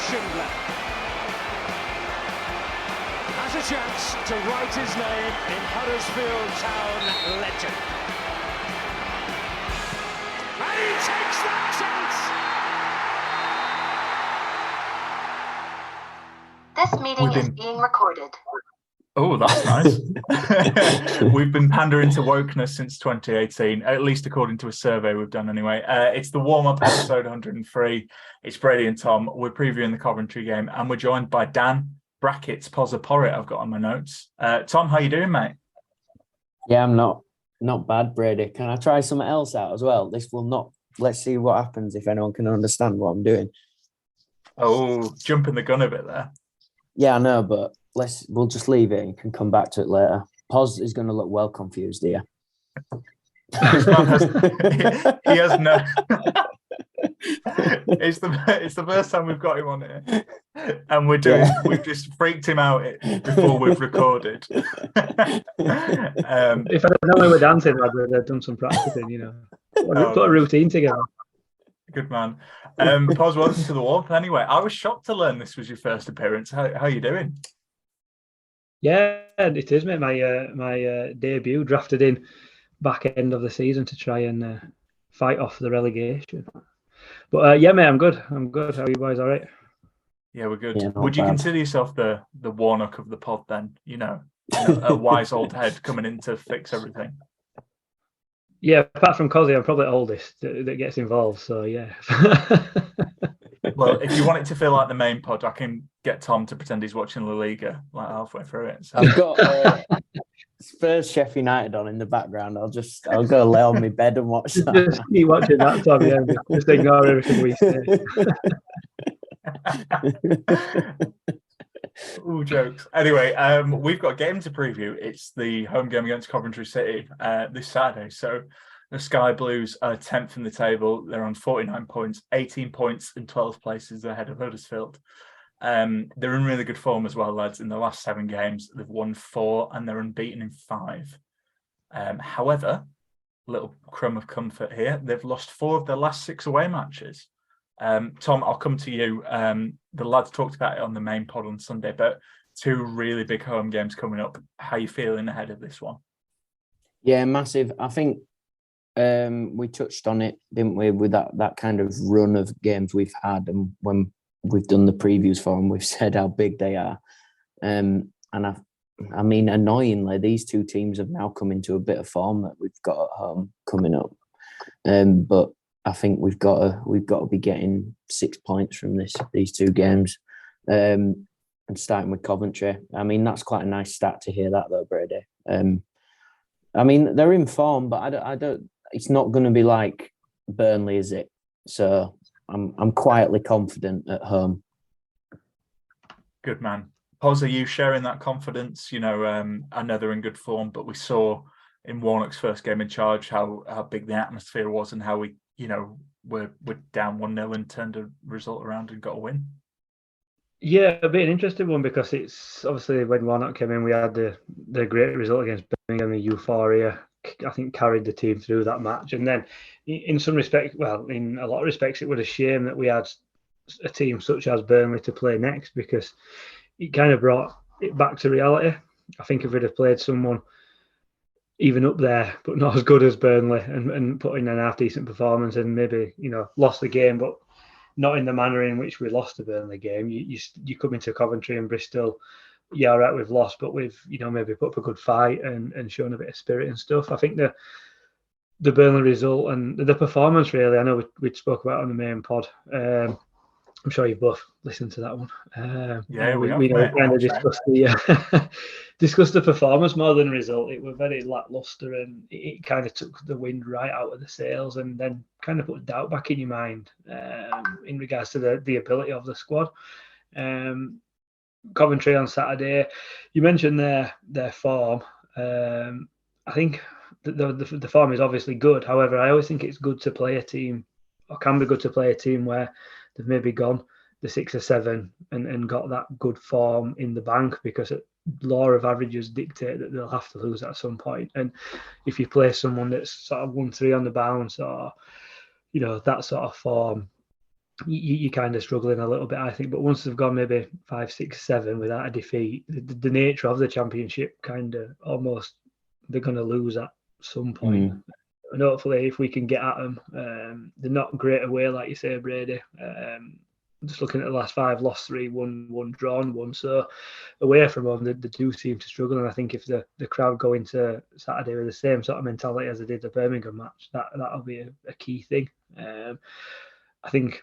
Schindler has a chance to write his name in Huddersfield Town legend. And he takes that chance! This meeting is being recorded. Oh, that's nice. We've been pandering to wokeness since 2018, at least according to a survey we've done anyway. It's the warm-up episode 103. It's Brady and Tom. We're previewing the Coventry game, and we're joined by Dan Pozza Porritt, I've got on my notes. Tom, how you doing, mate? Yeah, I'm not bad, Brady. Can I try something else out as well? This will not. Let's see what happens if anyone can understand what I'm doing. Oh, jumping the gun a bit there. Yeah, I know, but we'll just leave it and can come back to it later. Poz is going to look well confused here. He has no. It's the first time we've got him on here, and we've just freaked him out before we've recorded. If I'd known we were dancing, I'd have done some practicing. Put a routine together. Good man. Poz, welcome to the warmth. Anyway, I was shocked to learn this was your first appearance. How are you doing? Yeah, it is, mate. My debut, drafted in back end of the season to try and fight off the relegation. But yeah, mate, I'm good. How are you boys? All right? Yeah, we're good. Yeah, Would you consider yourself the Warnock of the pod then? A wise old head coming in to fix everything. Yeah, apart from Cozzy, I'm probably the oldest that gets involved. So yeah. Well, if you want it to feel like the main pod, I can get Tom to pretend he's watching La Liga like halfway through it. So. I've got Spurs Sheffield United on in the background. I'll go lay on my bed and watch that. Just keep watching that, Tom. Yeah, just ignore everything we say. Ooh, jokes. Anyway, we've got a game to preview. It's the home game against Coventry City this Saturday. So the Sky Blues are 10th in the table. They're on 49 points, 18 points in 12 places ahead of Huddersfield. They're in really good form as well, lads. In the last 7 games, they've won 4 and they're unbeaten in 5. However, little crumb of comfort here, they've lost 4 of their last 6 away matches. Tom, I'll come to you. The lads talked about it on the main pod on Sunday, but 2 really big home games coming up. How are you feeling ahead of this one? Yeah, massive. I think we touched on it, didn't we, with that kind of run of games we've had, and when we've done the previews for them, we've said how big they are. And I mean, annoyingly, these 2 teams have now come into a bit of form that we've got at home coming up. But I think we've got to be getting 6 points from these 2 games, and starting with Coventry. I mean, that's quite a nice stat to hear that, though, Brady. I mean, they're in form, but I don't. It's not going to be like Burnley, is it? So I'm quietly confident at home. Good man. Poz, are you sharing that confidence? I know they're in good form, but we saw in Warnock's first game in charge how big the atmosphere was and how we, we're down 1-0 and turned a result around and got a win. Yeah, a bit an interesting one, because it's obviously when Warnock came in, we had the great result against Birmingham, the euphoria, I think, carried the team through that match. And then in some respects, well, in a lot of respects, it was a shame that we had a team such as Burnley to play next, because it kind of brought it back to reality. I think if we'd have played someone even up there, but not as good as Burnley, and put in an half-decent performance and maybe, lost the game, but not in the manner in which we lost the Burnley game. You come into Coventry and Bristol, yeah, all right, we've lost, but we've, maybe put up a good fight and shown a bit of spirit and stuff. I think the Burnley result and the performance, really, I know we spoke about it on the main pod. I'm sure you've both listened to that one. Yeah, we kind of discussed the performance more than the result. It was very lacklustre, and it kind of took the wind right out of the sails, and then kind of put doubt back in your mind in regards to the ability of the squad. Coventry on Saturday, you mentioned their form. I think the form is obviously good. However, I always think it's good to play a team, or can be good to play a team where they've maybe gone the 6 or 7 and got that good form in the bank, because law of averages dictate that they'll have to lose at some point. And if you play someone that's sort of 1-3 on the bounce, or that sort of form, you're kind of struggling a little bit, I think. But once they've gone maybe 5, 6, 7 without a defeat, the nature of the Championship kind of almost they're going to lose at some point. And hopefully, if we can get at them, they're not great away, like you say, Brady. Just looking at the last 5, lost 3, won 1, drawn 1. So away from home, they do seem to struggle. And I think if the crowd go into Saturday with the same sort of mentality as they did the Birmingham match, that'll be a key thing. I think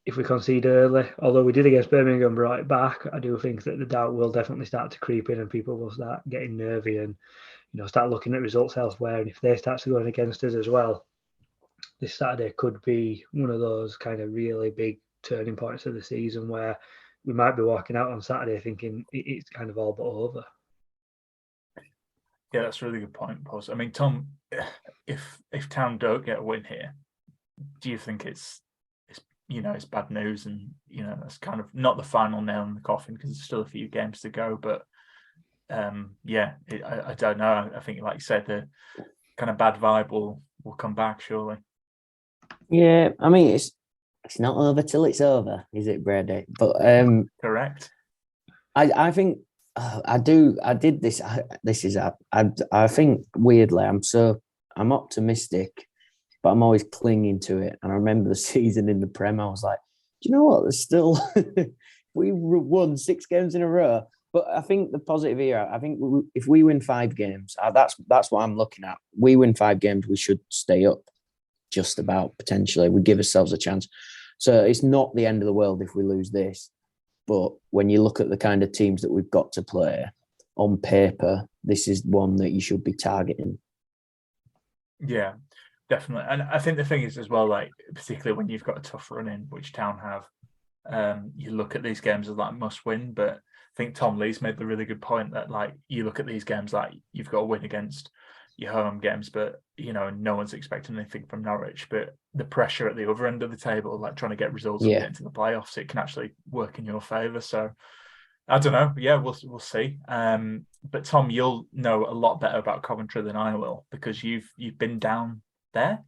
if we concede early, although we did against Birmingham, brought it back, I do think that the doubt will definitely start to creep in and people will start getting nervy and start looking at results elsewhere. And if they start to going against us as well, this Saturday could be one of those kind of really big turning points of the season where we might be walking out on Saturday thinking it's kind of all but over. Yeah, that's a really good point, Poz. I mean, Tom, if Town don't get a win here, do you think it's bad news, and that's kind of not the final nail in the coffin because there's still a few games to go, but I don't know. I think, like you said, the kind of bad vibe will come back surely. Yeah, I mean it's not over till it's over, is it, Brady? But correct. I think I did this. I think weirdly I'm optimistic, but I'm always clinging to it. And I remember the season in the Prem, I was like, do you know what? There's still we won 6 games in a row. But I think the positive here, I think if we win 5 games, that's what I'm looking at. We win 5 games, we should stay up just about, potentially. We give ourselves a chance. So it's not the end of the world if we lose this. But when you look at the kind of teams that we've got to play, on paper, this is one that you should be targeting. Yeah, definitely. And I think the thing is as well, like, particularly when you've got a tough run in, which Town have, you look at these games as like must win, but I think Tom Lee's made the really good point that, like, you look at these games like you've got to win against your home games, but no one's expecting anything from Norwich. But the pressure at the other end of the table, like trying to get results and get into the playoffs, it can actually work in your favour. So I don't know. Yeah, we'll see. But Tom, you'll know a lot better about Coventry than I will because you've been down there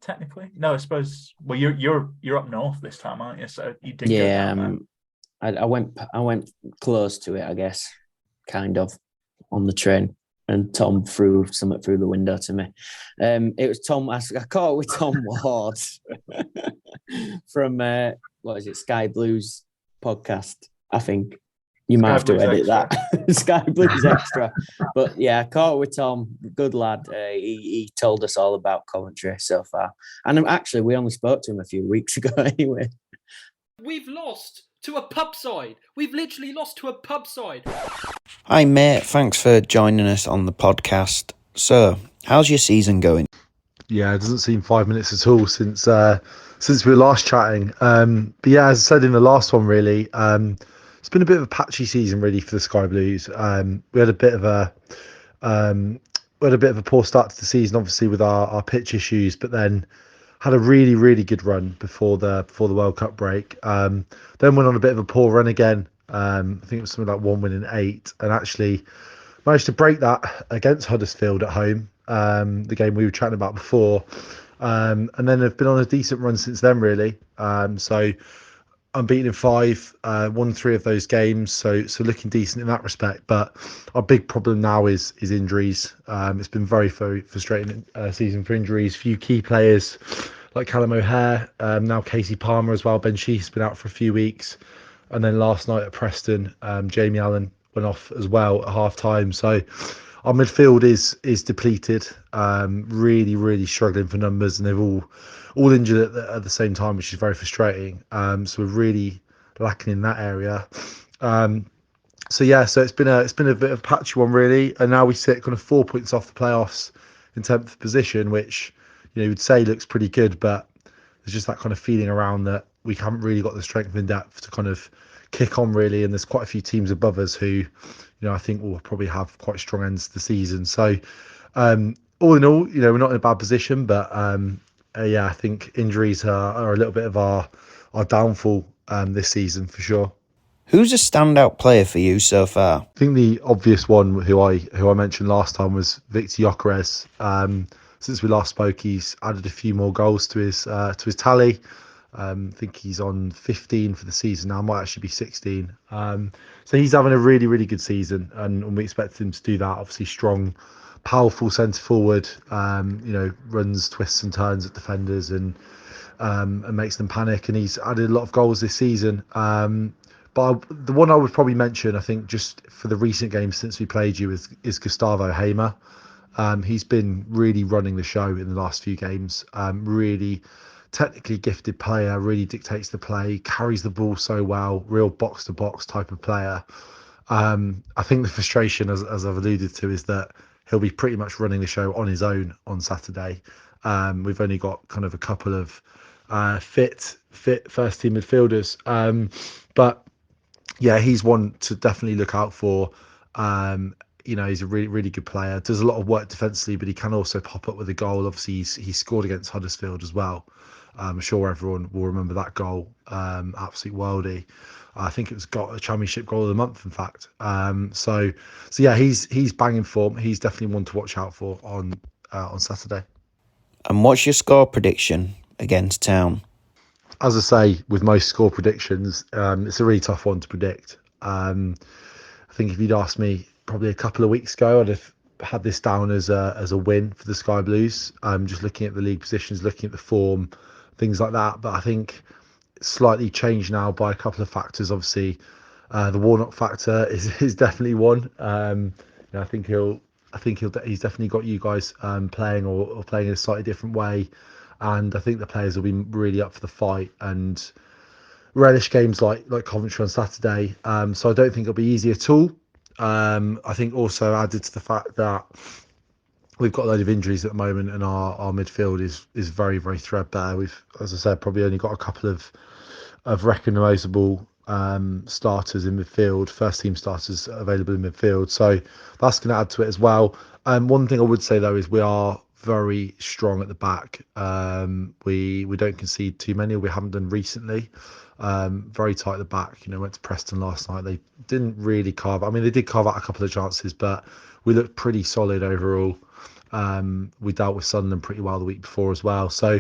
technically. No, I suppose. Well, you're up north this time, aren't you? So you did. Yeah, go I went close to it, I guess, kind of, on the train, and Tom threw something through the window to me. It was Tom. I caught it with Tom Ward from what is it, Sky Blues podcast, I think. You might have to edit Extra. That. Sky Blues Extra. But yeah, I caught it with Tom. Good lad. He told us all about Coventry so far. And actually, we only spoke to him a few weeks ago anyway. We've lost to a pub side. We've literally lost to a pub side. Hi mate, thanks for joining us on the podcast. So, how's your season going? Yeah, it doesn't seem 5 minutes at all since we were last chatting. But yeah, as I said in the last one, really, it's been a bit of a patchy season really for the Sky Blues. We had a bit of a poor start to the season, obviously with our pitch issues, but then had a really, really good run before the World Cup break. Then went on a bit of a poor run again. I think it was something like 1 win in 8, and actually managed to break that against Huddersfield at home, the game we were chatting about before. And then have been on a decent run since then, really. So unbeaten in 5, won 3 of those games, so looking decent in that respect. But our big problem now is injuries. It's been very, very frustrating season for injuries. Few key players like Callum O'Hare, now Casey Palmer as well. Ben Sheaf's been out for a few weeks, and then last night at Preston, Jamie Allen went off as well at half time. So our midfield is depleted, really, really struggling for numbers, and they've all injured at the same time, which is very frustrating. So we're really lacking in that area. So it's been a bit of a patchy one really, and now we sit kind of 4 points off the playoffs in 10th position, which you would say looks pretty good, but there's just that kind of feeling around that we haven't really got the strength and depth to kind of kick on really, and there's quite a few teams above us who I think will probably have quite strong ends to the season. So all in all, we're not in a bad position, but I think injuries are a little bit of our downfall this season for sure. Who's a standout player for you so far? I think the obvious one who I mentioned last time was Victor Gyökeres. Since we last spoke, he's added a few more goals to his tally. I think he's on 15 for the season now, might actually be 16. So he's having a really, really good season, and we expect him to do that. Obviously, strong, powerful centre forward. Runs twists and turns at defenders and makes them panic. And he's added a lot of goals this season. But the one I would probably mention, I think, just for the recent games since we played you, is Gustavo Hamer. He's been really running the show in the last few games. Really technically gifted player, really dictates the play, carries the ball so well, real box-to-box type of player. I think the frustration, as I've alluded to, is that he'll be pretty much running the show on his own on Saturday. We've only got kind of a couple of fit first-team midfielders. But yeah, he's one to definitely look out for. He's a really, really good player. Does a lot of work defensively, but he can also pop up with a goal. Obviously, he scored against Huddersfield as well. I'm sure everyone will remember that goal. Absolute worldie. I think it got a championship goal of the month, in fact. So yeah, he's banging form. He's definitely one to watch out for on Saturday. And what's your score prediction against Town? As I say, with most score predictions, it's a really tough one to predict. I think if you'd asked me probably a couple of weeks ago, I'd have had this down as a win for the Sky Blues. Just looking at the league positions, looking at the form, things like that. But I think it's slightly changed now by a couple of factors. Obviously, the Warnock factor is definitely one. I think he's definitely got you guys playing or playing in a slightly different way, and I think the players will be really up for the fight and relish games like Coventry on Saturday. So I don't think it'll be easy at all. I think also added to the fact that we've got a load of injuries at the moment, and our midfield is very, very threadbare. We've, as I said, probably only got a couple of recognisable starters in midfield, first team starters available in midfield. So that's going to add to it as well. One thing I would say though is we are very strong at the back. We don't concede too many, or we haven't done recently. Very tight at the back. Went to Preston last night. They didn't really carve. I mean, they did carve out a couple of chances, but we looked pretty solid overall. We dealt with Sunderland pretty well the week before as well. So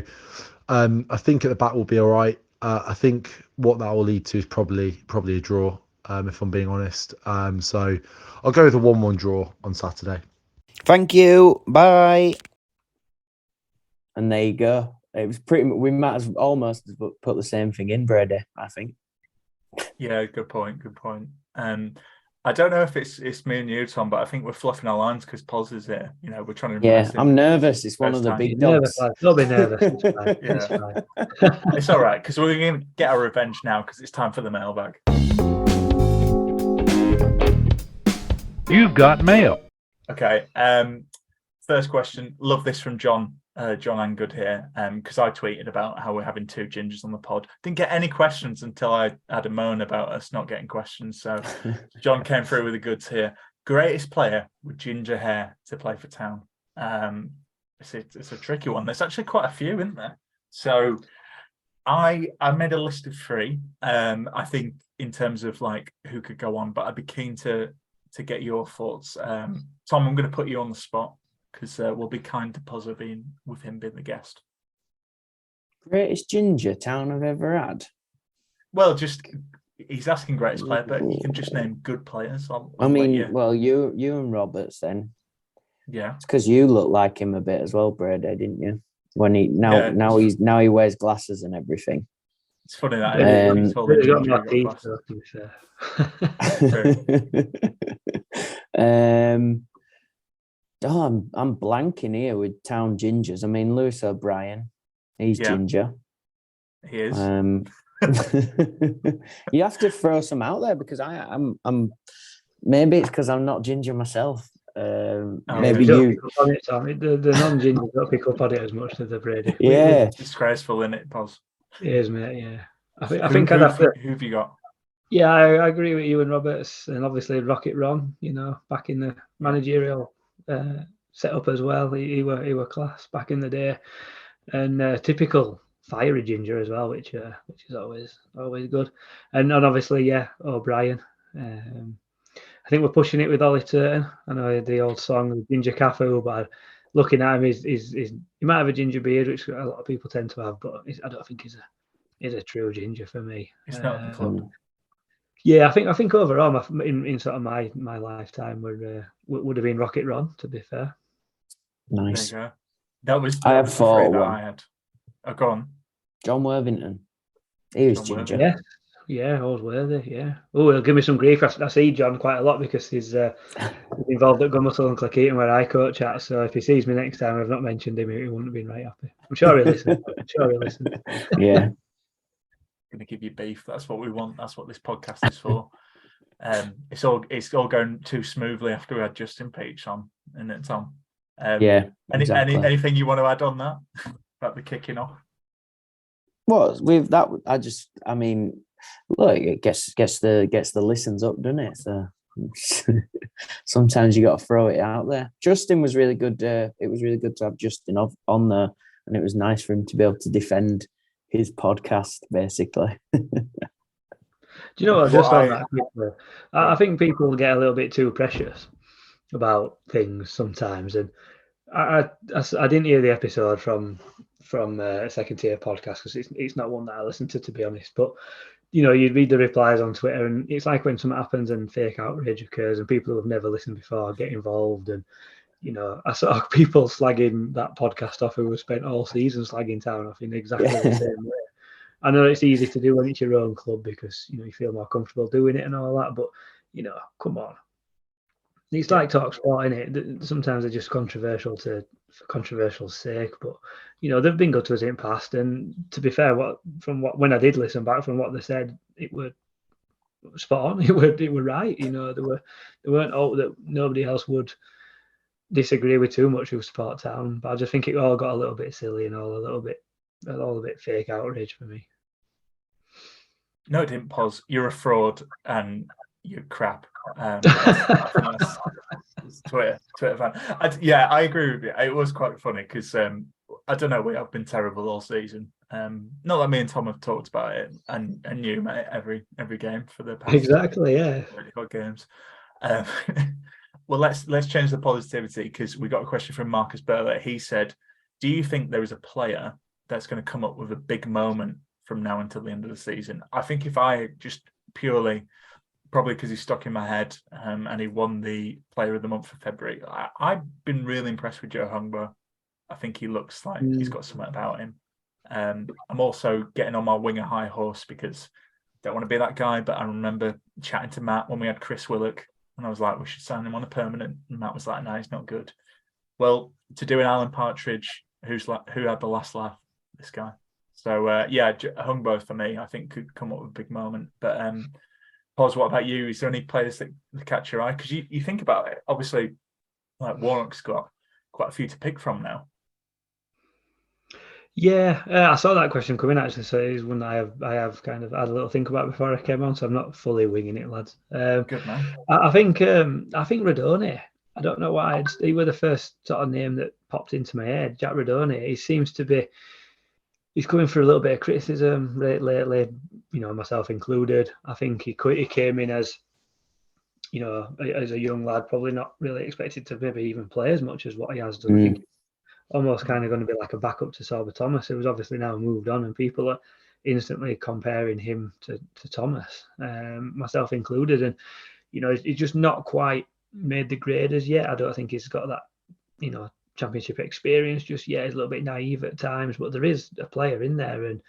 I think at the back will be all right. I think what that will lead to is probably a draw, if I'm being honest. So I'll go with a 1-1 draw on Saturday. Thank you. Bye. And there you go. It was pretty. We might as almost put the same thing in, Brady, I think. Yeah, good point. I don't know if it's me and you, Tom, but I think we're fluffing our lines because Pozza's here. We're trying to. Yeah, I'm nervous. It's one of the big dogs. Don't be nervous. It's fine. Yeah. It's fine. It's all right because we're going to get our revenge now because it's time for the mailbag. You've got mail. Okay. First question. Love this from John Angood here. Because I tweeted about how we're having 2 gingers on the pod. Didn't get any questions until I had a moan about us not getting questions. So John came through with the goods here. Greatest player with ginger hair to play for Town. It's a tricky one. There's actually quite a few, isn't there? So I made a list of 3. I think in terms of like who could go on, but I'd be keen to get your thoughts. Tom, I'm going to put you on the spot because we'll be kind to Pozza being the guest. Greatest ginger Town I've ever had. Well, just he's asking greatest player, but you can just name good players. Well, you and Roberts then. Yeah, it's because you look like him a bit as well, Brady, didn't you? When now he wears glasses and everything. It's funny that he's holding ginger glasses. I'm blanking here with Town gingers. I mean, Lewis O'Brien, he's ginger. He is. You have to throw some out there because I'm maybe it's because I'm not ginger myself. Maybe you. The non-ginger don't pick up on it as much as the Brady. Yeah, it's disgraceful, isn't it, Poz? It is, mate. Yeah, I think I'd have to. Who have you got? Yeah, I agree with you and Roberts, and obviously Rocket Ron. Back in the managerial setup as well, he were class back in the day, and typical fiery ginger as well, which is always good, and obviously O'Brien. I think we're pushing it with Ollie Turton. I know the old song Ginger Cafu, but looking at him, he might have a ginger beard, which a lot of people tend to have, but I don't think he's is a true ginger for me. It's not the club. Yeah, I think overall, in sort of my lifetime, would have been Rocket Ron. To be fair, Nice. There you go. That was I have the three that one. I had. Oh, go on. John Worthington. He was John ginger. Yeah, always worthy. Yeah. Oh, he'll give me some grief. I see John quite a lot because he's involved at Gunmuscle and Cleckheaton where I coach at. So if he sees me next time, I've not mentioned him, he wouldn't have been right happy. I'm sure he listens. Yeah. Going to give you beef. That's what we want. That's what this podcast is for. It's all going too smoothly after we had Justin Peach on, isn't it, Tom? Yeah. Exactly. Anything you want to add on that about the kicking off? Well, with that, I mean, look, it gets the listens up, doesn't it? So sometimes you got to throw it out there. Justin was really good. It was really good to have Justin on there, and it was nice for him to be able to defend his podcast, basically. Do you know what? Just on that, I think people get a little bit too precious about things sometimes, and I didn't hear the episode from a second tier podcast because it's not one that I listen to be honest. But you'd read the replies on Twitter, and it's like when something happens and fake outrage occurs, and people who have never listened before get involved. And I saw people slagging that podcast off who have spent all season slagging Town off in exactly the same way. I know it's easy to do when it's your own club because you feel more comfortable doing it and all that, but come on. It's like talkSPORT, innit? Sometimes they're just controversial for controversial's sake, but they've been good to us in the past. And to be fair, when I did listen back from what they said, it were spot on. It were right. They weren't all that nobody else would disagree with too much who support Town. But I just think it all got a little bit silly and all a bit fake outrage for me. No, it didn't, Poz. You're a fraud and you're crap. Twitter fan. I agree with you. It was quite funny because I don't know, we have been terrible all season. Not that me and Tom have talked about it, and you, mate, every game for the past exactly, games. Well, let's change the positivity because we got a question from Marcus Burley. He said, "Do you think there is a player that's going to come up with a big moment from now until the end of the season?" I think if I just purely, probably because he's stuck in my head, and he won the Player of the Month for February. I've been really impressed with Joe Hungbo. I think he looks like he's got something about him. I'm also getting on my winger high horse because I don't want to be that guy, but I remember chatting to Matt when we had Chris Willock, and I was like, we should sign him on a permanent. And Matt was like, no, he's not good. Well, to do an Alan Partridge, who had the last laugh, this guy. So, Hungbo for me, I think could come up with a big moment. But Poz, what about you? Is there any players that catch your eye? Because you think about it, obviously, like Warnock's got quite a few to pick from now. Yeah, I saw that question come in actually, so it's one that I have kind of had a little think about before I came on, so I'm not fully winging it, lads. Good man. I think Radoni. I don't know why he was the first sort of name that popped into my head. Jack Radoni. He seems to be. He's coming for a little bit of criticism lately, myself included. I think he came in as, as a young lad, probably not really expected to maybe even play as much as what he has done. I think almost kind of going to be like a backup to Sorba Thomas, who's obviously now moved on, and people are instantly comparing him to Thomas, myself included. And, he's just not quite made the grade as yet. I don't think he's got that, championship experience just yet. He's a little bit naive at times, but there is a player in there. And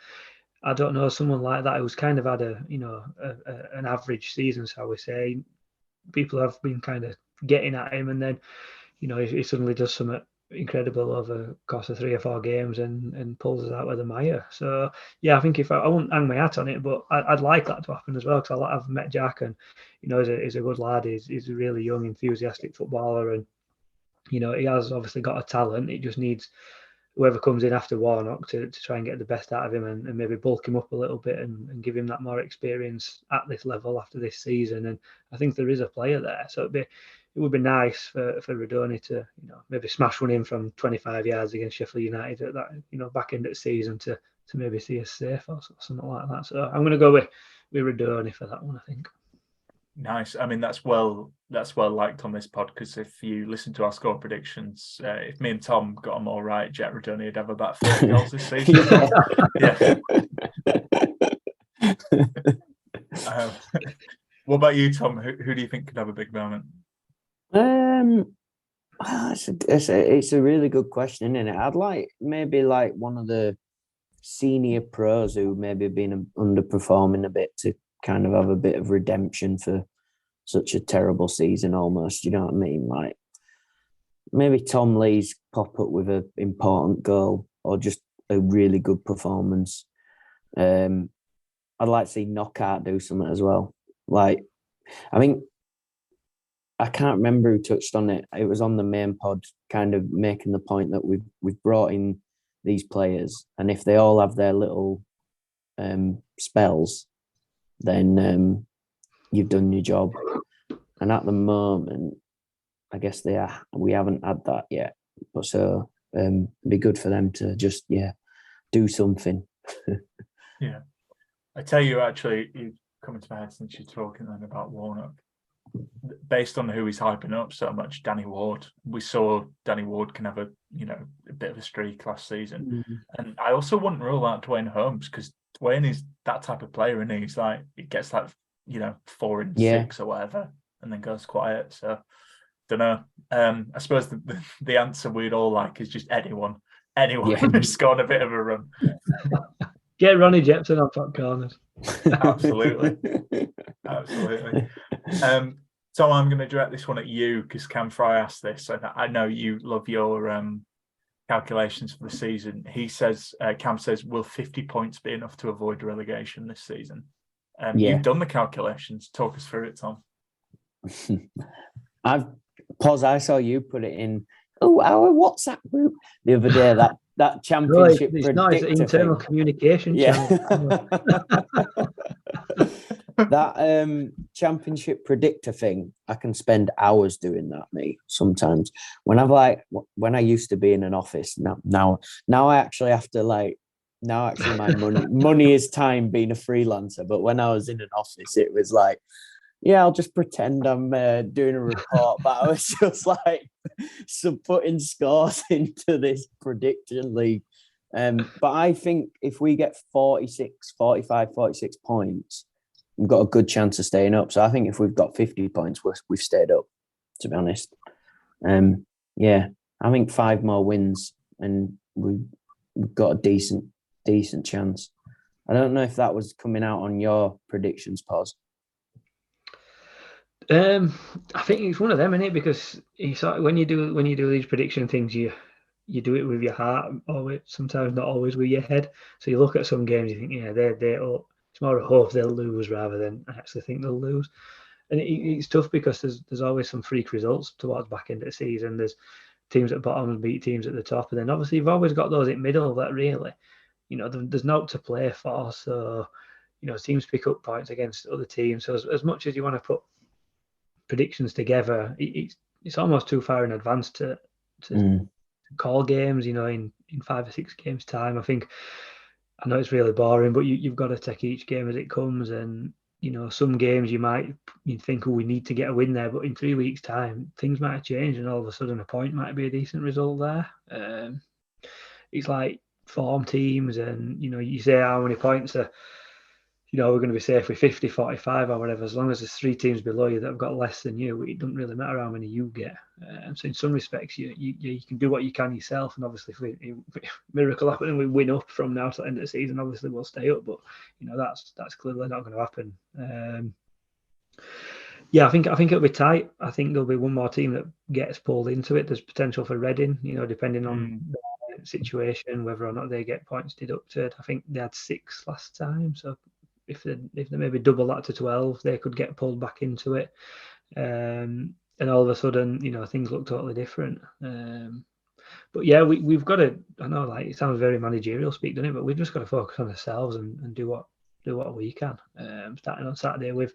I don't know, someone like that who's kind of had an average season, so we say. People have been kind of getting at him, and then, he suddenly does something incredible over the course of 3 or 4 games and pulls us out with a mire. So I think if I won't hang my hat on it, but I'd like that to happen as well, because I've met Jack, and he's a good lad. He's a really young, enthusiastic footballer, and he has obviously got a talent. It just needs whoever comes in after Warnock to try and get the best out of him and maybe bulk him up a little bit and give him that more experience at this level after this season. And I think there is a player there, so it would be nice for Radoni to maybe smash one in from 25 yards against Sheffield United at that back end of the season to maybe see us safe or something like that. So I'm going to go with Radoni for that one, I think. Nice. I mean, that's well liked on this pod, because if you listen to our score predictions, if me and Tom got them all right, Jack Radoni would have about 30 goals this season. Yeah. What about you, Tom? Who do you think could have a big moment? It's a really good question, isn't it? I'd like maybe like one of the senior pros who maybe been underperforming a bit to kind of have a bit of redemption for such a terrible season almost. You know what I mean? Like maybe Tom Lee's pop up with an important goal or just a really good performance. I'd like to see Knockout do something as well. Like, I think I can't remember who touched on it. It was on the main pod, kind of making the point that we've brought in these players, and if they all have their little spells, then you've done your job. And at the moment, I guess we haven't had that yet. But so it'd be good for them to just do something. Yeah, I tell you, actually, you've come into my head since you're talking then about Warnock. Based on who he's hyping up so much, Danny Ward. We saw Danny Ward can have a bit of a streak last season, and I also wouldn't rule out Dwayne Holmes because Dwayne is that type of player, and he's like it gets like 4 and 6 or whatever, and then goes quiet. So don't know. I suppose the answer we'd all like is just anyone who's gone a bit of a run. Get Ronnie Jepson on top corners. Absolutely. Tom, I'm going to direct this one at you because Cam Fry asked this, and I know you love your calculations for the season. He says, Cam says, will 50 points be enough to avoid relegation this season? You've done the calculations. Talk us through it, Tom. I saw you put it in our WhatsApp group the other day, that championship it's not his internal communication channel. That championship predictor thing, I can spend hours doing that, me, sometimes. When I used to be in an office, now I actually have to my money is time being a freelancer. But when I was in an office, it was like, I'll just pretend I'm doing a report, but I was just like putting scores into this prediction league. But I think if we get 46 points, we've got a good chance of staying up. So I think if we've got 50 points, we've stayed up, to be honest. I think 5 more wins and we've got a decent chance. I don't know if that was coming out on your predictions, Poz. I think it's one of them, isn't it? Because when you do these prediction things, you do it with your heart, or sometimes not always with your head. So you look at some games, you think, it's more a hope they'll lose rather than I actually think they'll lose. And it's tough because there's always some freak results towards back end of the season. There's teams at the bottom beat teams at the top, and then obviously you've always got those in middle that really, there's no to play for. So teams pick up points against other teams. So as much as you want to put predictions together, it's almost too far in advance to call games, in 5 or 6 games time. I know it's really boring, but you've got to take each game as it comes. And some games you think, we need to get a win there, but in 3 weeks time things might have changed and all of a sudden a point might be a decent result there. It's like form teams, and you say how many points are we're going to be safe with 50, 45 or whatever. As long as there's 3 teams below you that have got less than you, it doesn't really matter how many you get. So in some respects, you can do what you can yourself. And obviously, if miracle happen and we win up from now to the end of the season, obviously we'll stay up. But that's clearly not going to happen. I think it'll be tight. I think there'll be one more team that gets pulled into it. There's potential for Reading, depending on the situation, whether or not they get points deducted. I think they had 6 last time, so if they maybe double that to 12, they could get pulled back into it. And all of a sudden, things look totally different. But we've got to, I know it sounds very managerial speak, doesn't it? But we've just got to focus on ourselves and do what we can. Starting on Saturday with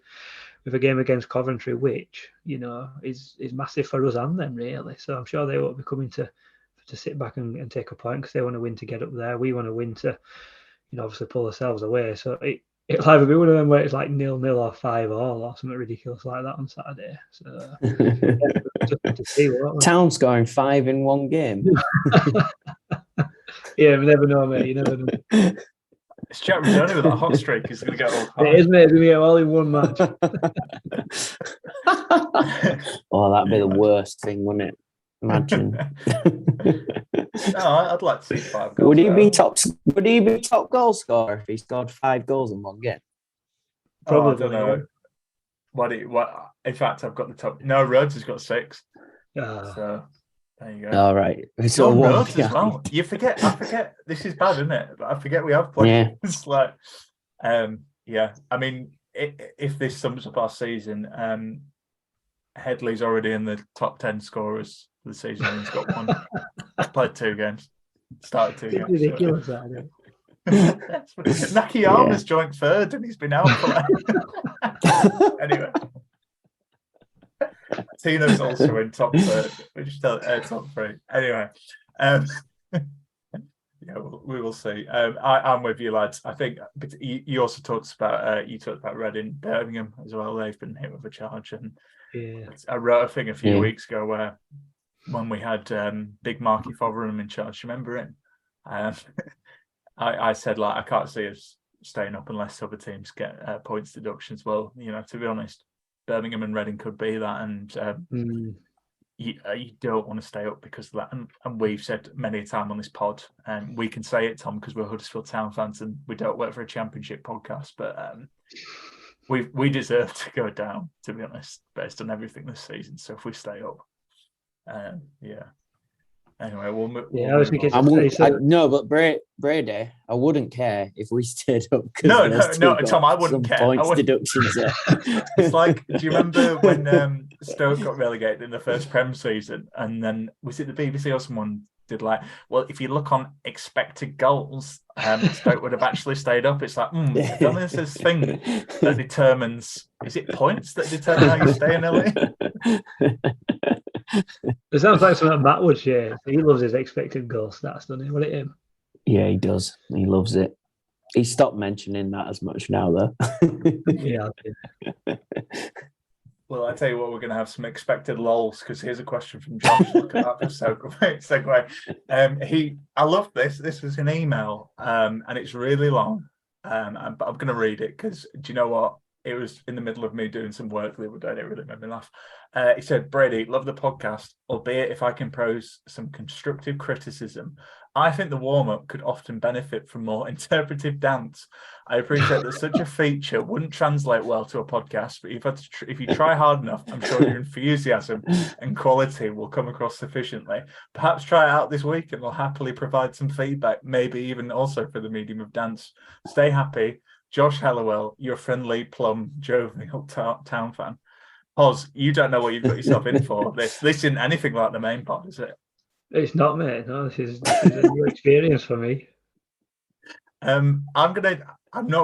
a game against Coventry, which, is massive for us and them, really. So I'm sure they won't be coming to sit back and take a point because they want to win to get up there. We want to win to, obviously pull ourselves away. So it'll either be one of them where it's like 0-0 or 5-5 or something ridiculous like that on Saturday. So to see Town scoring 5 in one game. Yeah, we never know, mate. You never know. It's Jack Rudoni with that hot streak. He's going to get all high. It is, mate. We have all in one match. Oh, that'd be the worst thing, wouldn't it? Imagine. No, I'd like to see 5 goals. Would he be top goal scorer if he scored 5 goals in one game? Probably. I don't know. What? In fact, I've got the top. No, Rhodes has got 6. So there you go. All right. So Rhodes as well. I forget. This is bad, isn't it? But I forget we have players. Yeah. Yeah. I mean, if this sums up our season, Headley's already in the top 10 scorers for the season. He's got 1. He's played 2 games. Started 2 games. Ridiculous, that, isn't it? Nakayama's joined 3rd and he's been out for that. Anyway. Tino's also in top 3rd, which is top 3. Anyway, yeah, we will see. I'm with you, lads. I think you also talked about Reading, Birmingham as well. They've been hit with a charge, and I wrote a thing a few weeks ago where when we had Big Marky Fotheringham in charge, remember it? I said, like, I can't see us staying up unless other teams get points deductions. Well, to be honest, Birmingham and Reading could be that, and you don't want to stay up because of that. And we've said many a time on this pod, and we can say it, Tom, because we're Huddersfield Town fans and we don't work for a championship podcast, but we deserve to go down, to be honest, based on everything this season. So if we stay up, Anyway, I was thinking. But Brady, I wouldn't care if we stayed up. No, Tom, I wouldn't care. Points deductions there. It's like, do you remember when Stoke got relegated in the first Prem season, and then was it the BBC or someone did well, if you look on expected goals, Stoke would have actually stayed up. It's like, there's this thing that determines, is it points that determine how you stay in LA? It sounds like something Matt would share. He loves his expected goal stats, doesn't he? What it him? Yeah, he does. He loves it. He stopped mentioning that as much now, though. Yeah. Well, I tell you what, we're going to have some expected lols, because here's a question from Josh. Look at that for segue. I love this. This was an email, and it's really long, but I'm going to read it because, do you know what? It was in the middle of me doing some work the other day. It really made me laugh. He said, Brady, love the podcast, albeit if I can pose some constructive criticism, I think the warm-up could often benefit from more interpretive dance. I appreciate that such a feature wouldn't translate well to a podcast, but if you try hard enough, I'm sure your enthusiasm and quality will come across sufficiently. Perhaps try it out this week and we'll happily provide some feedback, maybe even also for the medium of dance. Stay happy. Josh Hallowell, your friendly, plum, jovial town fan. Poz, you don't know what you've got yourself in for. This isn't anything like the main pod, is it? It's not, mate. No, this is a new experience for me. I'm not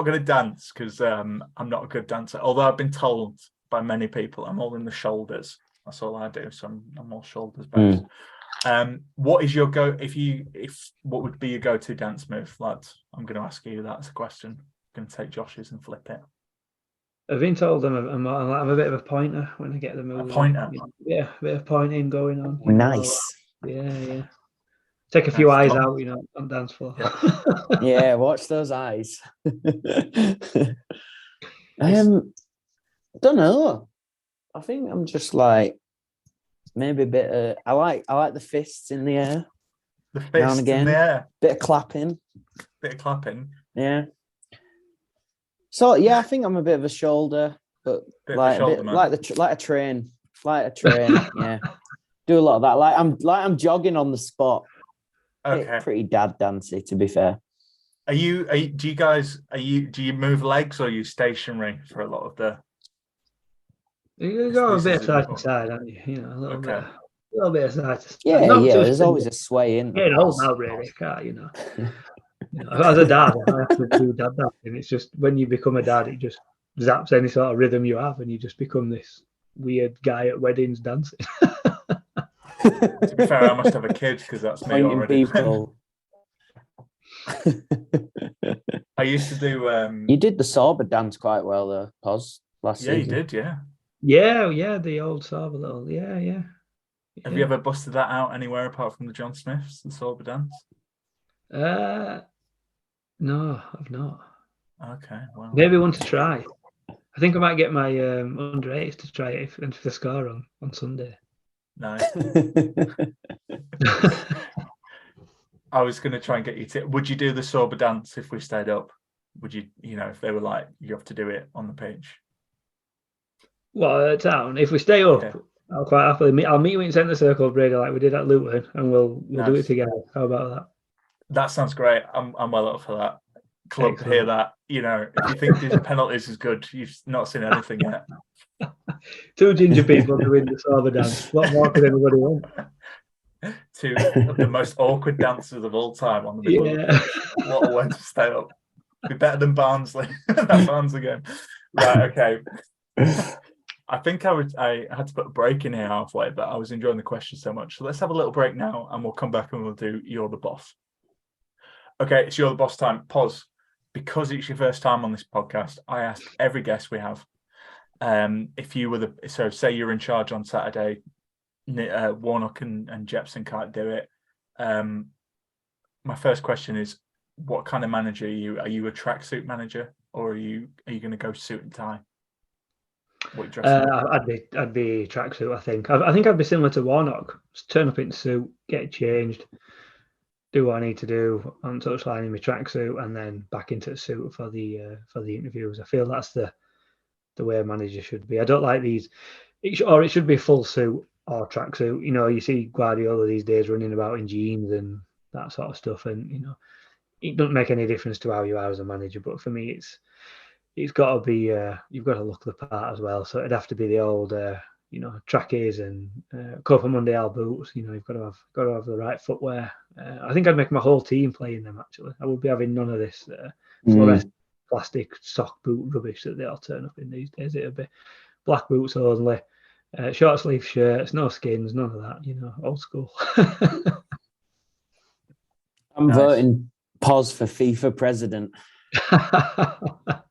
gonna dance because I'm not a good dancer. Although I've been told by many people I'm all in the shoulders. That's all I do. So I'm all shoulders based. What is your what would be your go-to dance move, lads? I'm going to ask you that as a question. I'm going to take Josh's and flip it. I've been told I'm a bit of a pointer when I get the move. A pointer? Yeah, a bit of pointing going on. Nice. Yeah. Take a few eyes out, on dance floor. Yeah, watch those eyes. Don't know. I think I'm just like maybe a bit of, I like the fists in the air. The fists in the air. Bit of clapping. Yeah. So yeah, I think I'm a bit of a shoulder, but like a train. Yeah. Do a lot of that. Like I'm jogging on the spot. Okay. Pretty dad dancey, to be fair. Do you move legs or are you stationary for a lot of the? You go a bit side to side, aren't you? A little bit of side to side. Yeah. There's always a sway in. Getting old now, really. As a dad, I have to do dad dancing. It's just when you become a dad, it just zaps any sort of rhythm you have, and you just become this weird guy at weddings dancing. To be fair, I must have a kid because that's me already. People. I used to do. You did the Sorba dance quite well, though, Poz, last season. Yeah, you did, yeah. Yeah, the old Sorba little, yeah. Have you ever busted that out anywhere apart from the John Smiths, the Sorba dance? No, I've not. Okay, well, Maybe want to try. I think I might get my under 8s to try it if the score on Sunday. nice. I was going to try and get you to. Would you do the sober dance if we stayed up? Would you, if they were like, you have to do it on the pitch? Well, Town, if we stay up, Yeah. I'll quite happily I'll meet you in centre circle, Brady, like we did at Luton, and we'll do it together. How about that? That sounds great. I'm well up for that. Club, Excellent. hear that. If you think these penalties is good, you've not seen anything yet. 2 ginger people doing the sober dance. What more could anybody want? 2 of the most awkward dancers of all time on the middle of the pitch. What a way to stay up. Be better than Barnsley. That Barnsley game. Right, okay. I think I had to put a break in here halfway, but I was enjoying the question so much. So let's have a little break now and we'll come back and we'll do You're the Boss. Okay, it's You're the Boss time. Poz, because it's your first time on this podcast, I ask every guest we have, if you were say you're in charge on Saturday, Warnock and Jepson can't do it. My first question is, what kind of manager are you? Are you a tracksuit manager, or are you going to go suit and tie? What you dressing up? I'd be tracksuit. I think I'd be similar to Warnock. Just turn up in suit, get changed, do what I need to do on touchline in my tracksuit, and then back into the suit for the interviews. I feel that's the way a manager should be. I don't like these, it should be full suit or tracksuit. You see Guardiola these days running about in jeans and that sort of stuff, and it doesn't make any difference to how you are as a manager. But for me, it's got to be you've got to look the part as well. So it'd have to be the old trackies and Copa Mundial boots. You've got to have the right footwear. I think I'd make my whole team play in them. Actually, I would be having none of this fluorescent plastic sock boot rubbish that they all turn up in these days. It'd be black boots only, short sleeve shirts, no skins, none of that. Old school. I'm voting Poz for FIFA president. To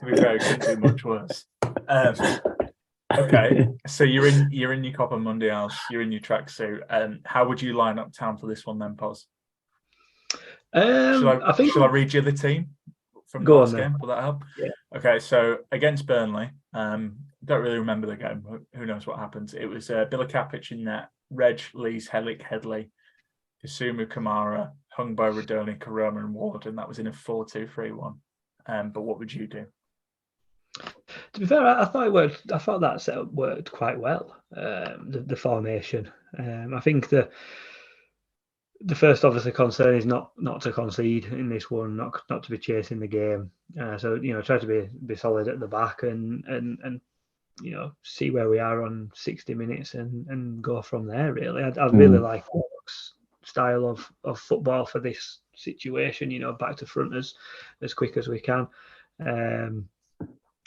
be fair, it couldn't be much worse. Okay, so you're in your Copa Mundials, you're in your tracksuit. How would you line up Town for this one then, Poz? Shall I read you the team from the last game? Will that help? Yeah. Okay, so against Burnley, don't really remember the game. Who knows what happens? It was Bilikapic in net, Reg, Lees, Helik, Headley, Kasumu, Kamara, hung by Radoni, Karoma and Ward, and that was in a 4-2-3-1. But what would you do? To be fair, I thought it worked. I thought that setup worked quite well. The formation. I think the first obviously concern is not to concede in this one, not to be chasing the game. So try to be solid at the back and see where we are on 60 minutes and go from there. Really, I'd really like Warnock's style of football for this situation. Back to front as quick as we can.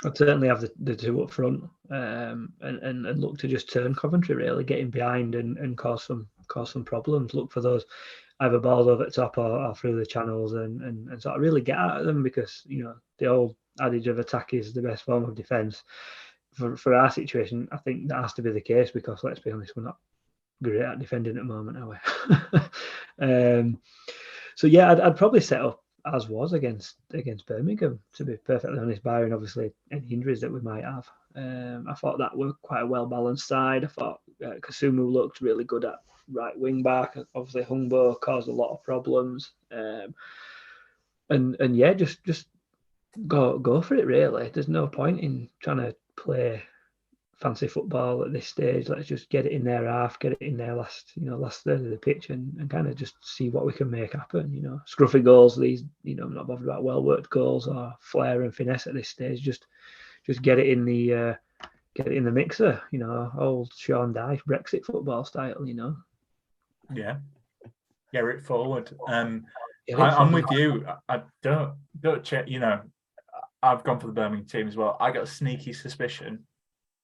I'd certainly have the 2 up front and look to just turn Coventry, really, getting behind and cause some problems. Look for those either balls over the top or through the channels and sort of really get at them, because the old adage of attack is the best form of defence. For our situation, I think that has to be the case, because let's be honest, we're not great at defending at the moment, are we? So yeah, I'd probably set up as was against Birmingham, to be perfectly honest, barring obviously any injuries that we might have. I thought that were quite a well-balanced side. I thought Kasumu looked really good at right wing back. Obviously Hungbo caused a lot of problems. And yeah, just go for it, really. There's no point in trying to play fancy football at this stage. Let's just get it in their half, get it in their last third of the pitch and kind of just see what we can make happen. Scruffy goals, these, I'm not bothered about well-worked goals or flair and finesse at this stage. Just get it in the mixer, old Sean Dyche Brexit football style, Yeah, it forward. I'm with you. I don't check. I've gone for the Birmingham team as well. I got a sneaky suspicion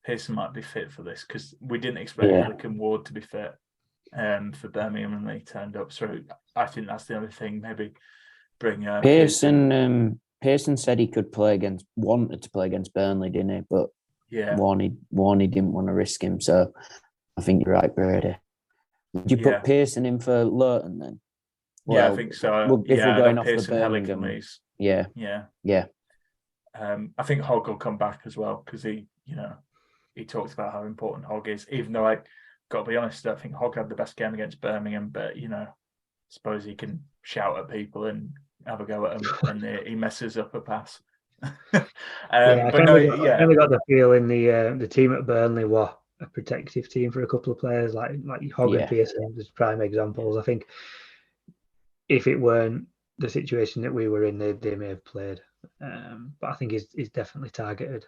Pearson might be fit for this, because we didn't expect Helik and Ward to be fit for Birmingham, and they turned up. So I think that's the only thing. Maybe bring Pearson. Pearson said he wanted to play against Burnley, didn't he? But Warney didn't want to risk him. So I think you're right, Brady. Would you put Pearson in for Luton then? Yeah, I think so. If we're I going know off the Pearson, Birmingham, Helicles. yeah. I think Hogg will come back as well because he talked about how important Hogg is. Even though I got to be honest, I think Hogg had the best game against Birmingham, but suppose he can shout at people and have a go at them, and he messes up a pass. I kind of got the feeling the team at Burnley were a protective team for a couple of players, like Hogg and Pearson as prime examples. I think if it weren't the situation that we were in, they may have played. But I think he's definitely targeted,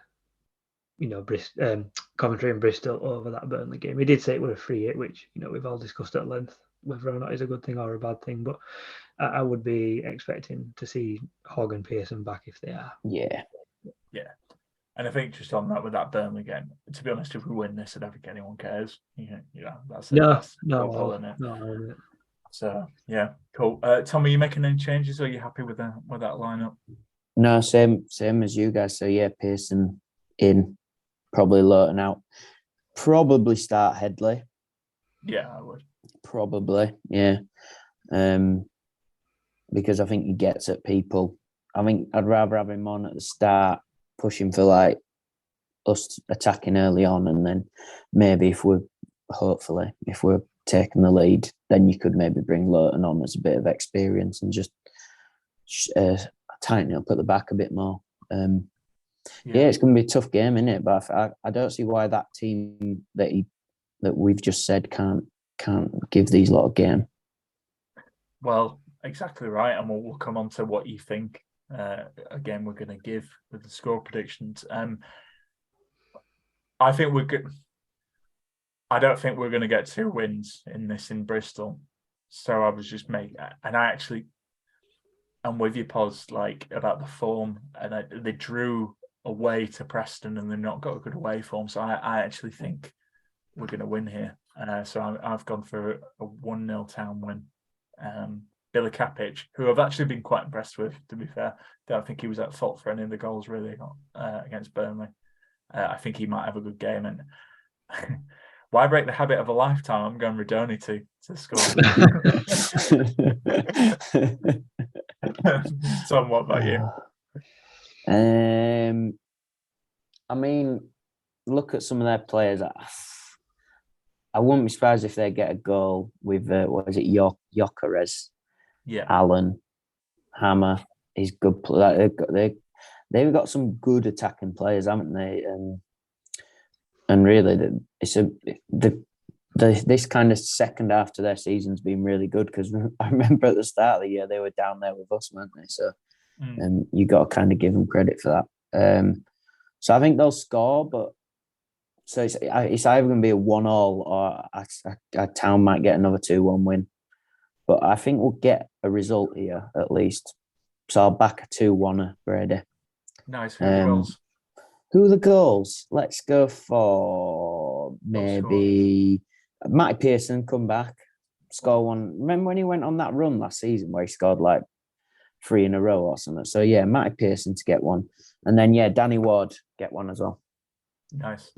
Coventry and Bristol over that Burnley game. He did say it were a free hit, which we've all discussed at length, whether or not is a good thing or a bad thing. But I would be expecting to see Hogg and Pearson back if they are. Yeah. And I think just on that with that Burnley game, to be honest, if we win this, I don't think anyone cares. That's No. So yeah, cool. Tom, are you making any changes? Or are you happy with that lineup? No, same as you guys. So yeah, Pearson in, probably Lurton out, probably start Headley. Yeah, I would. Probably, yeah. Because I think he gets at people. I think I'd rather have him on at the start, pushing for like us attacking early on, and then maybe if we're taking the lead, then you could maybe bring Lurton on as a bit of experience and just tighten it up at the back a bit more. It's going to be a tough game, isn't it? But I don't see why that team that we've just said can't give these lot of game. Well, exactly right, and we'll come on to what you think. Again, we're going to give with the score predictions. I think we're good. I don't think we're going to get 2 wins in Bristol. So I was just I'm with you, Poz, like about the form, and they drew away to Preston, and they've not got a good away form. So I actually think we're going to win here. So I've gone for a 1-0 Town win. Billy Capich, who I've actually been quite impressed with, to be fair. Don't think he was at fault for any of the goals really against Burnley. I think he might have a good game. And why break the habit of a lifetime? I'm going Radoni to score. Tom, what about you? I mean, look at some of their players. I wouldn't be surprised if they get a goal with Jokeres, Allen, Hammer. He's good. They've got some good attacking players, haven't they? And really, this kind of second half to their season's been really good, because I remember at the start of the year they were down there with us, weren't they? So you got to kind of give them credit for that. So I think they'll score, but so it's either going to be a 1-1 or a Town might get another 2-1 win. But I think we'll get a result here at least. So I'll back a 2-1 Brady. Nice. Who are the goals? Who are the goals? Let's go for maybe Matty Pearson come back, score one. Remember when he went on that run last season where he scored like 3 in a row or something? So yeah, Matty Pearson to get one. And then Danny Ward get one as well. Nice.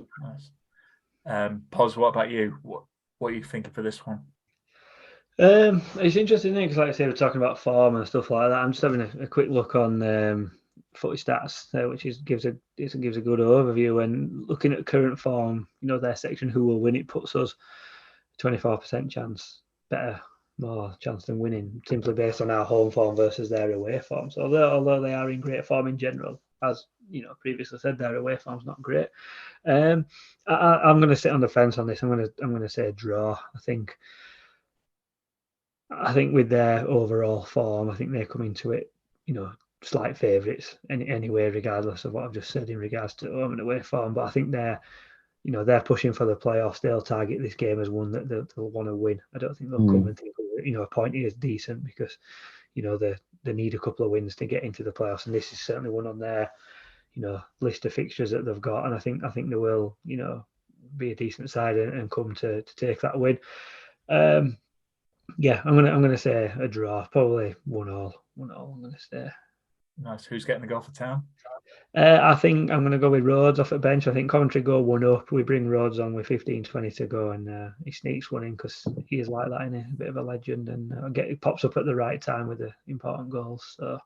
Poz, what about you? What are you thinking for this one? It's interesting because, like I say, we're talking about form and stuff like that. I'm just having a quick look on Footy Stats, which gives a good overview. And looking at current form, their section who will win, it puts us 24% chance, more chance than winning, simply based on our home form versus their away form. So although they are in great form in general, as previously said, their away form's not great. I'm going to sit on the fence on this. I'm going to say a draw. I think with their overall form, I think they come into it, slight favourites anyway, regardless of what I've just said in regards to home and away form. But I think they're pushing for the playoffs. They'll target this game as one that they'll want to win. I don't think they'll come and think, a point is decent, because, they need a couple of wins to get into the playoffs. And this is certainly one on their, list of fixtures that they've got. And I think they will, be a decent side and come to take that win. I'm gonna say a draw, probably 1-1. I'm gonna say. Nice. Who's getting the goal for Town? I think I'm going to go with Rhodes off the bench. I think Coventry go 1-up. We bring Rhodes on with 15-20 to go, and he sneaks one in because he is like that, isn't he? A bit of a legend, and he pops up at the right time with the important goals. So,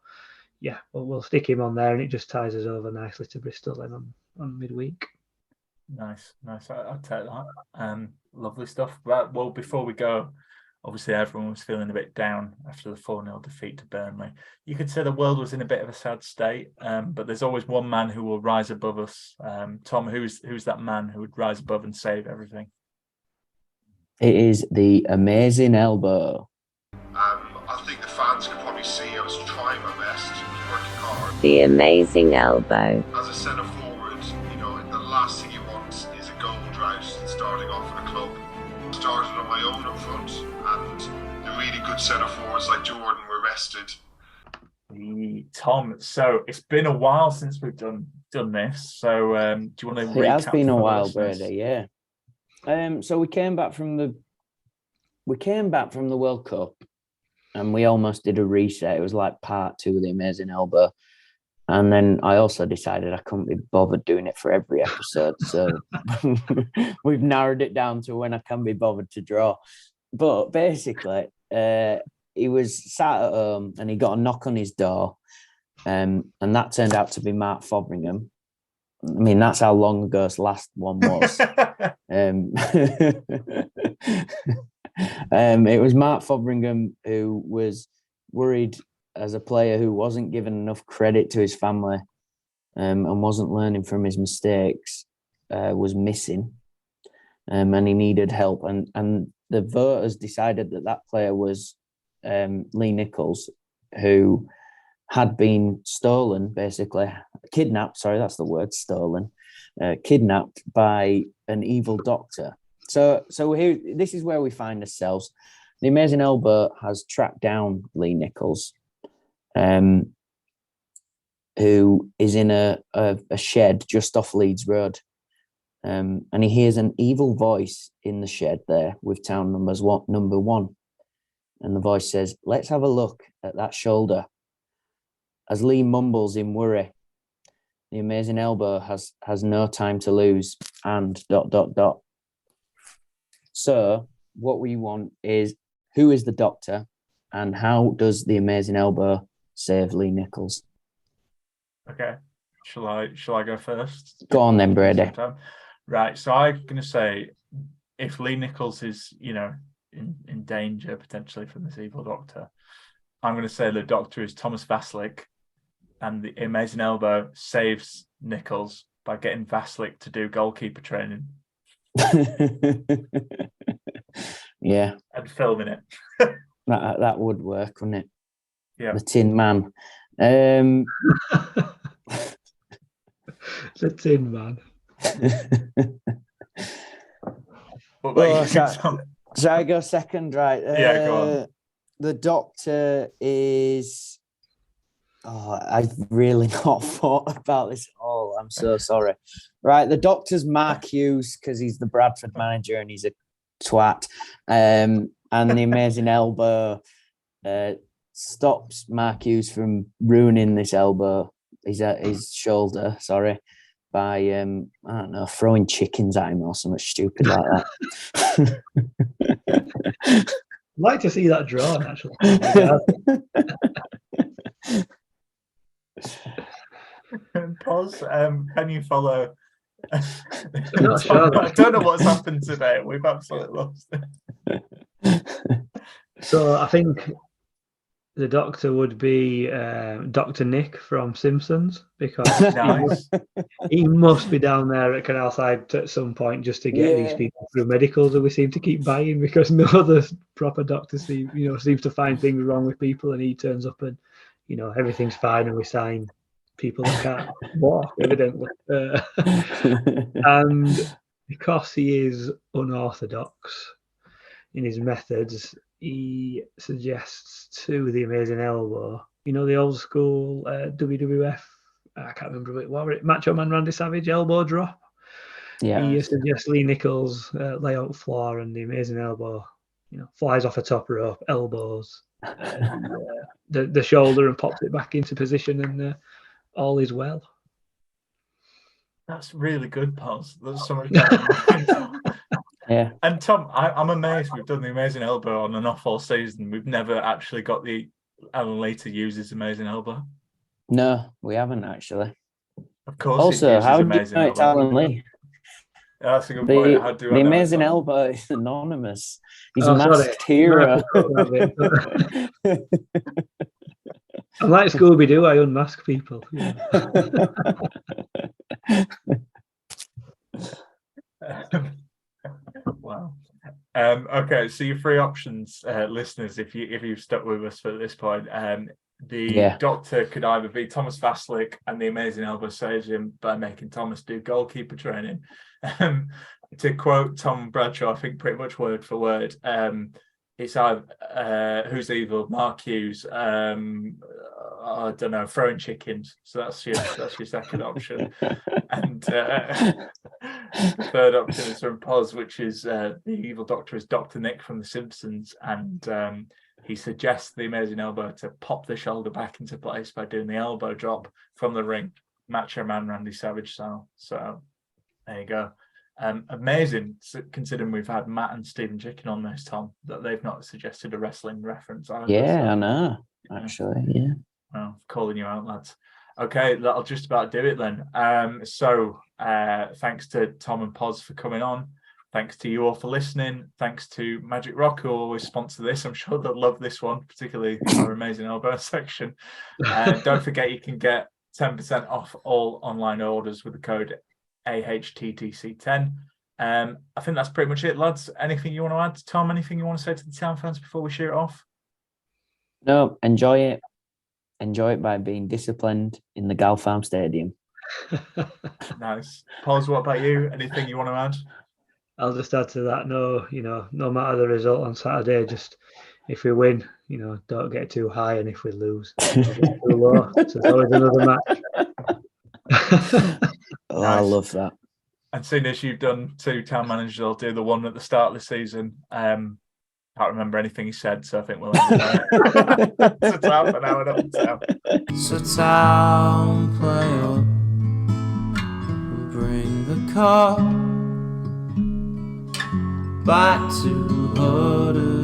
yeah, we'll stick him on there, and it just ties us over nicely to Bristol then on midweek. Nice. I'll take that. Lovely stuff. Well, before we go, obviously everyone was feeling a bit down after the 4-0 defeat to Burnley. You could say the world was in a bit of a sad state, but there's always one man who will rise above us. Tom, who's that man who would rise above and save everything? It is the amazing elbow. I think the fans could probably see I was trying my best, working hard. The amazing elbow. As a centre forward, the last thing you want is a goal drought starting off at a club. Started on my own up front, and the really good centre forwards like Jordan were rested. Tom, so it's been a while since we've done this. So do you want to recap? It has been a while, listeners? Brady. Yeah. So we came back from the World Cup, and we almost did a reset. It was like part 2 of the amazing elbow. And then I also decided I couldn't be bothered doing it for every episode. So we've narrowed it down to when I can be bothered to draw. But basically, he was sat at home and he got a knock on his door. And that turned out to be Mark Fotheringham. I mean, that's how long ago his last one was. It was Mark Fotheringham who was worried as a player who wasn't given enough credit to his family and wasn't learning from his mistakes, was missing, and he needed help. And the voters decided that player was Lee Nichols, who had been stolen, basically, kidnapped, sorry, that's the word, stolen, kidnapped by an evil doctor. So here, this is where we find ourselves. The Amazing Elbow has tracked down Lee Nichols, who is in a shed just off Leeds Road. And he hears an evil voice in the shed there with town number 1. And the voice says, "Let's have a look at that shoulder." As Lee mumbles in worry, the Amazing Elbow has no time to lose, and ... So what we want is, who is the doctor and how does the Amazing Elbow save Lee Nichols? Okay. Shall I go first? Go on then, Brady. Right. So I'm going to say, if Lee Nichols is, in danger potentially from this evil doctor, I'm going to say the doctor is Thomas Vaslik, and the Amazing Elbow saves Nichols by getting Vaslik to do goalkeeper training. Yeah. And filming it. that would work, wouldn't it? Yeah. The Tin Man. The Tin Man. So I go second, right? Yeah, go on. The doctor is... I've really not thought about this at all. I'm so sorry. Right, the doctor's Mark Hughes, because he's the Bradford manager and he's a twat. And the Amazing Elbow stops Mark Hughes from ruining this elbow, his shoulder, by, I don't know, throwing chickens at him or something stupid like that. I'd like to see that drawn, actually. Poz, can you follow? I'm not sure. I don't know what's happened today. We've absolutely lost it. So I think the doctor would be Dr. Nick from Simpsons, because Nice. he must be down there at Canalside at some point just to get these people through medicals that we seem to keep buying, because no other proper doctor seems to find things wrong with people, and he turns up and everything's fine, and we sign people that can't walk, evidently. And because he is unorthodox in his methods, he suggests to the Amazing Elbow, the old school WWF, I can't remember what it, Macho Man Randy Savage elbow drop. Yeah. He suggests Lee Nichols lay out floor, and the Amazing Elbow, flies off a top rope, elbows the shoulder and pops it back into position, and all is well. That's really good, Paz. That's so much better than mine. Yeah. And Tom, I'm amazed we've done the amazing elbow on and off all season. We've never actually got the Alan Lee to use his amazing elbow. No, we haven't actually. Of course, Also, how do you know it's Alan Lee? That's a good point. How do I the know amazing it's elbow is anonymous. He's a masked hero. I'm like Scooby Doo. I unmask people. Yeah. Wow. Okay, so your three options, listeners, if you've stuck with us for this point, the doctor could either be Thomas Vaslick and the amazing elbow saves him by making Thomas do goalkeeper training. To quote Tom Bradshaw, I think pretty much word for word, it's either Who's Evil, Mark Hughes, I don't know, throwing chickens. So that's your second option. And the third option is from Poz, which is the evil doctor is Dr. Nick from The Simpsons, and he suggests the amazing elbow to pop the shoulder back into place by doing the elbow drop from the ring, Macho Man Randy Savage style. So there you go. Amazing, considering we've had Matt and Stephen Chicken on this, Tom, that they've not suggested a wrestling reference either. Yeah, so, I know. Actually, yeah. Well, calling you out, lads. Okay, that'll just about do it then. So thanks to Tom and Poz for coming on. Thanks to you all for listening. Thanks to Magic Rock, who always sponsor this. I'm sure they'll love this one, particularly our amazing elbow section. Don't forget, you can get 10% off all online orders with the code AHTTC10. I think that's pretty much it, lads. Anything you want to add, Tom? Anything you want to say to the Town fans before we shoot it off? No, enjoy it. Enjoy it by being disciplined in the Gal Farm Stadium. Nice. Paul, what about you? Anything you want to add? I'll just add to that. No matter the result on Saturday, just if we win, don't get too high, and if we lose, don't get too low. So it's always another match. Oh, nice. I love that. And seeing as you've done 2 Town managers, I'll do the one at the start of the season. Can't remember anything he said, so I think we'll end it there. It's a half an hour, not Town. So Town, play up, bring the car back to Huddersfield.